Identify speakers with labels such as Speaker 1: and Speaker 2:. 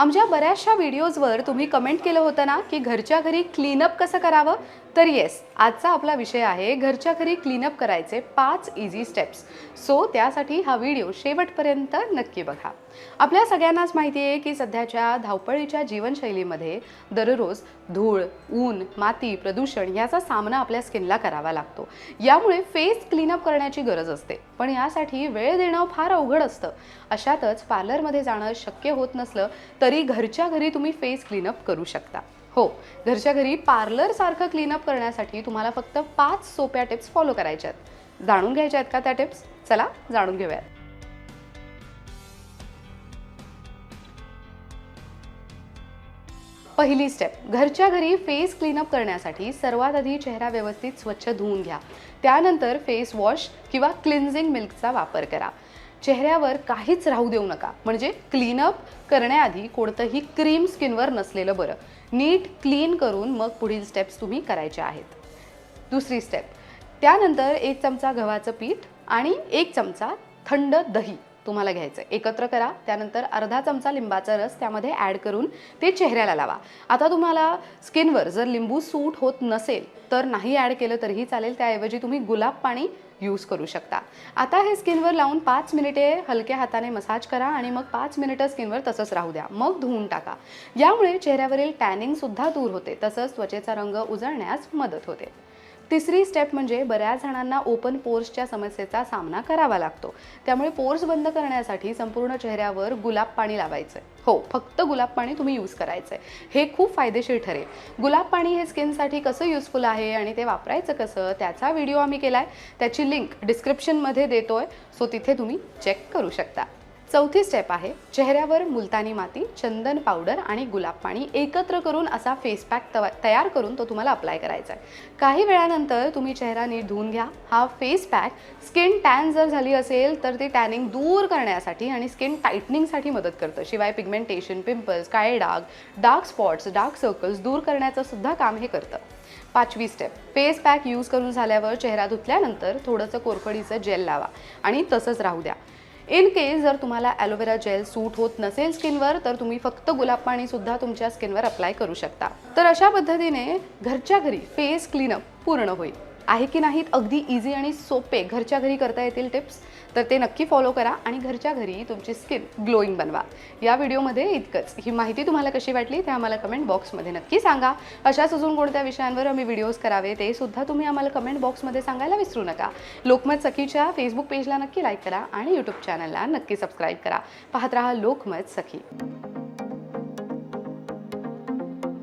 Speaker 1: आमच्या बऱ्याचशा व्हिडिओजवर तुम्ही कमेंट केलं होतं ना की घरच्या घरी क्लीनअप कसं करावं. तर येस, आजचा आपला विषय आहे घरच्या घरी क्लीनअप करायचे 5 इझी स्टेप्स. सो त्यासाठी हा व्हिडिओ शेवटपर्यंत नक्की बघा. आपल्या सगळ्यांनाच माहिती आहे की सध्याच्या धावपळीच्या जीवनशैलीमध्ये दररोज धूळ, ऊन, माती, प्रदूषण याचा सामना आपल्या स्किनला करावा लागतो. यामुळे फेस क्लीनअप करण्याची गरज असते, पण यासाठी वेळ देणं फार अवघड असतं. अशातच पार्लरमध्ये जाणं शक्य होत नसलं तरी घरच्या घरी तुम्ही फेस क्लीनअप करू शकता. हो, घरच्या घरी पार्लर सारखं क्लीनअप करण्यासाठी तुम्हाला फक्त 5 सोप्या टिप्स फॉलो करायच्या आहेत. जाणून घ्यायच्या आहेत का त्या टिप्स? चला जाणून घेऊयात. पहिली स्टेप, घरच्या घरी फेस क्लीनअप करण्यासाठी सर्वात आधी चेहरा व्यवस्थित स्वच्छ धुवून घ्या. त्यानंतर फेस वॉश किंवा क्लिन्झिंग मिल्कचा वापर करा. चेहऱ्यावर काहीच राहू देऊ नका, म्हणजे क्लीनअप करण्याआधी कोणतंही क्रीम स्किनवर नसलेलं बरं. नीट क्लीन करून मग पुढील स्टेप्स तुम्ही करायच्या आहेत. दुसरी स्टेप, त्यानंतर 1 चमचा गव्हाचं पीठ आणि 1 चमचा थंड दही तुम्हाला घ्यायचं आहे. एकत्र करा. त्यानंतर अर्धा चमचा लिंबाचा रस त्यामध्ये ॲड करून ते चेहऱ्याला लावा. आता तुम्हाला स्किनवर जर लिंबू सूट होत नसेल तर नाही ॲड केलं तरीही चालेल. त्याऐवजी तुम्ही गुलाब पाणी यूज करू शकता. आता हे स्किनवर लावून 5 मिनिटे हलक्या हाताने मसाज करा आणि मग 5 मिनिटं स्किनवर तसंच राहू द्या. मग धुवून टाका. यामुळे चेहऱ्यावरील टॅनिंगसुद्धा दूर होते, तसंच त्वचेचा रंग उजळण्यास मदत होते. तिसरी स्टेप म्हणजे बऱ्याच जणांना ओपन पोर्सच्या समस्येचा सामना करावा लागतो. त्यामुळे पोर्स बंद करण्यासाठी संपूर्ण चेहऱ्यावर गुलाब पाणी लावायचं आहे. हो, फक्त गुलाब पाणी तुम्ही यूज करायचं आहे. हे खूप फायदेशीर ठरेल. गुलाब पाणी हे स्किनसाठी कसं युजफुल आहे आणि ते वापरायचं कसं, त्याचा व्हिडिओ आम्ही केला आहे. त्याची लिंक डिस्क्रिप्शनमध्ये देतोय, सो तिथे तुम्ही चेक करू शकता. चौथी स्टेप आहे चेहऱ्यावर मुलतानी माती, चंदन पावडर आणि गुलाब पाणी एकत्र करून असा फेस पॅक तयार करून तो तुम्हाला अप्लाय करायचा आहे. काही वेळानंतर तुम्ही चेहरा नीट धुवून घ्या. हा फेस पॅक स्किन टॅन जर झाली असेल तर ते टॅनिंग दूर करण्यासाठी आणि स्किन टाईटनिंगसाठी मदत करतं. शिवाय पिगमेंटेशन, पिंपल्स, काळे डाग, डार्क स्पॉट्स, डार्क सर्कल्स दूर करण्याचं सुद्धा काम हे करतं. 5वी स्टेप, फेस पॅक यूज करून झाल्यावर चेहरा धुतल्यानंतर थोडंसं कोरफडीचं जेल लावा आणि तसंच राहू द्या. इन केस जर तुम्हाला ॲलोवेरा जेल सूट होत नसेल स्किनवर तर तुम्ही फक्त गुलाब पाणी सुद्धा तुमच्या स्किनवर अप्लाय करू शकता. तर अशा पद्धतीने घरच्या घरी फेस क्लीनअप पूर्ण होईल. आहे की नाहीत अगदी इझी आणि सोपे घरच्या घरी करता येतील टिप्स? तर ते नक्की फॉलो करा आणि घरच्या घरी तुमची स्किन ग्लोईंग बनवा. या व्हिडिओमध्ये इतकंच. ही माहिती तुम्हाला कशी वाटली ते आम्हाला कमेंट बॉक्समध्ये नक्की सांगा. अशाच अजून कोणत्या विषयांवर आम्ही व्हिडिओज करावे ते सुद्धा तुम्ही आम्हाला कमेंट बॉक्समध्ये सांगायला विसरू नका. लोकमत सखीच्या फेसबुक पेजला नक्की लाईक करा आणि यूट्यूब चॅनलला नक्की सबस्क्राईब करा. पाहत रहा लोकमत सखी.